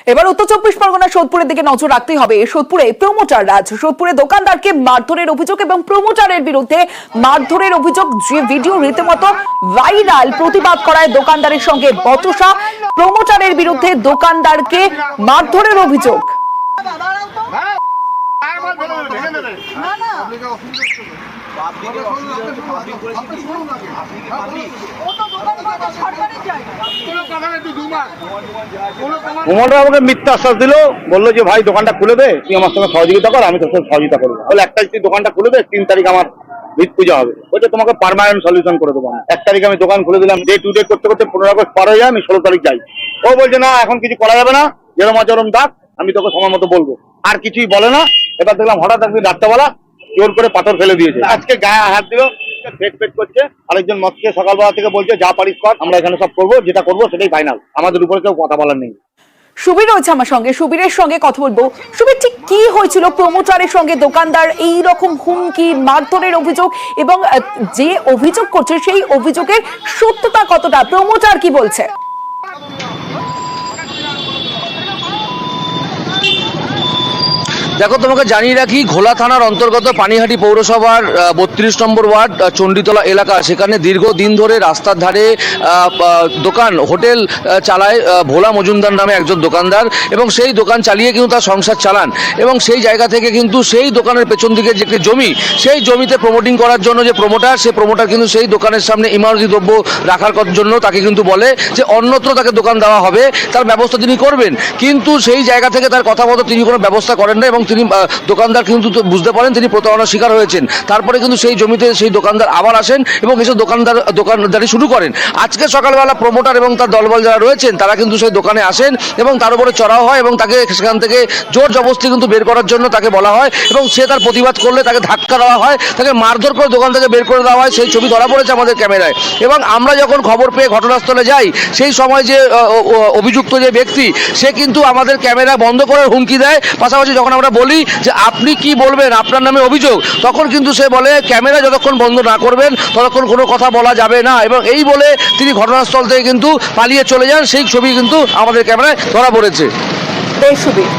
এবার উত্তর চব্বিশ পরগনা সোদপুরের দিকে নজর রাখতেই হবে। সোদপুরে প্রমোটার রাজ, সোদপুরে দোকানদারকে মারধরের অভিযোগ এবং প্রমোটারের বিরুদ্ধে মারধরের অভিযোগ, যে ভিডিও রীতিমতো ভাইরাল। প্রতিবাদ করায় দোকানদারের সঙ্গে বচসা, প্রমোটারের বিরুদ্ধে দোকানদারকে মারধরের অভিযোগ। প্রমোটার আমাকে মিথ্যা আশ্বাস দিল, বললো যে ভাই দোকানটা খুলে দে, তুই আমার সঙ্গে সহযোগিতা কর, আমি তোর সঙ্গে সহযোগিতা করবো। বলে 1 তারিখ তুই দোকানটা খুলে দে, 3 তারিখ আমার ভিত পূজা হবে, ওইটা তোমাকে পার্মানেন্ট সলিউশন করে দেবো। 1 তারিখ আমি দোকান খুলে দিলাম, ডে টু ডে করতে করতে 15 আগস্ট পার হয়ে যায়, আমি 16 তারিখ যাই। ও বলছে না এখন কিছু করা যাবে না, যেরম আচরণ ডাক, আমি তোকে সময় মতো বলবো। আর কিছুই বলে না। এবার দেখলাম হঠাৎ একদিন রাত্রেবেলা জোর করে পাথর ফেলে দিয়েছে, আজকে গায়ে হাত দিল, পেট করছে। আরেকজন মদকে সকালবেলা থেকে বলছে যা পারিস কর, আমরা এখানে সব করবো, যেটা করবো সেটাই ফাইনাল, আমাদের উপরে কেউ কথা বলার নেই। সুবীর রয়েছে আমার সঙ্গে, সুবীরের সঙ্গে কথা বলবো। সুবীর, ঠিক কি হয়েছিল প্রমোটারের সঙ্গে দোকানদার এই রকম হুমকি মারধরের অভিযোগ, এবং যে অভিযোগ করছে সেই অভিযোগের সত্যতা কতটা, প্রমোটার কি বলছে? দেখো, তোমাকে জানিয়ে রাখি, ঘোলা থানার অন্তর্গত পানিহাটি পৌরসভার 32 নম্বর ওয়ার্ড চণ্ডীতলা এলাকা, সেখানে দীর্ঘদিন ধরে রাস্তার ধারে দোকান হোটেল চালায় ভোলা মজুমদার নামে একজন দোকানদার, এবং সেই দোকান চালিয়ে কিন্তু তার সংসার চালান। এবং সেই জায়গা থেকে কিন্তু সেই দোকানের পেছন দিকে যে একটি জমি, সেই জমিতে প্রমোটিং করার জন্য যে প্রমোটার, সেই প্রমোটার কিন্তু সেই দোকানের সামনে ইমারতি দ্রব্য রাখার জন্য তাকে কিন্তু বলে যে অন্যত্র তাকে দোকান দেওয়া হবে, তার ব্যবস্থা তিনি করবেন। কিন্তু সেই জায়গা থেকে তার কথা মতো তিনি কোনো ব্যবস্থা করেন না, এবং তিনি দোকানদার কিন্তু বুঝতে পারেন তিনি প্রতারণার শিকার হয়েছেন। তারপরে কিন্তু সেই জমিতে সেই দোকানদার আবার আসেন এবং এসে দোকানদারি শুরু করেন। আজকে সকালবেলা প্রমোটার এবং তার দলবল যারা রয়েছেন তারা কিন্তু সেই দোকানে আসেন এবং তার উপরে চড়াও হয়, এবং তাকে সেখান থেকে জোর জবরদস্তি কিন্তু বের করার জন্য তাকে বলা হয়, এবং সে তার প্রতিবাদ করলে তাকে ধাক্কা দেওয়া হয়, তাকে মারধর করে দোকান থেকে বের করে দেওয়া হয়। সেই ছবি ধরা পড়েছে আমাদের ক্যামেরায়, এবং আমরা যখন খবর পেয়ে ঘটনাস্থলে যাই, সেই সময় যে অভিযুক্ত যে ব্যক্তি, সে কিন্তু আমাদের ক্যামেরা বন্ধ করার হুমকি দেয়। পাশাপাশি যখন আমরা বলি যে আপনি কি বলবেন, আপনার নামে অভিযোগ, তখন কিন্তু সে বলে ক্যামেরা যতক্ষণ বন্ধ না করবেন ততক্ষণ কোনো কথা বলা যাবে না, এবং এই বলে তিনি ঘটনাস্থল থেকে কিন্তু পালিয়ে চলে যান। সেই ছবি কিন্তু আমাদের ক্যামেরায় ধরা পড়েছে। সুবীর,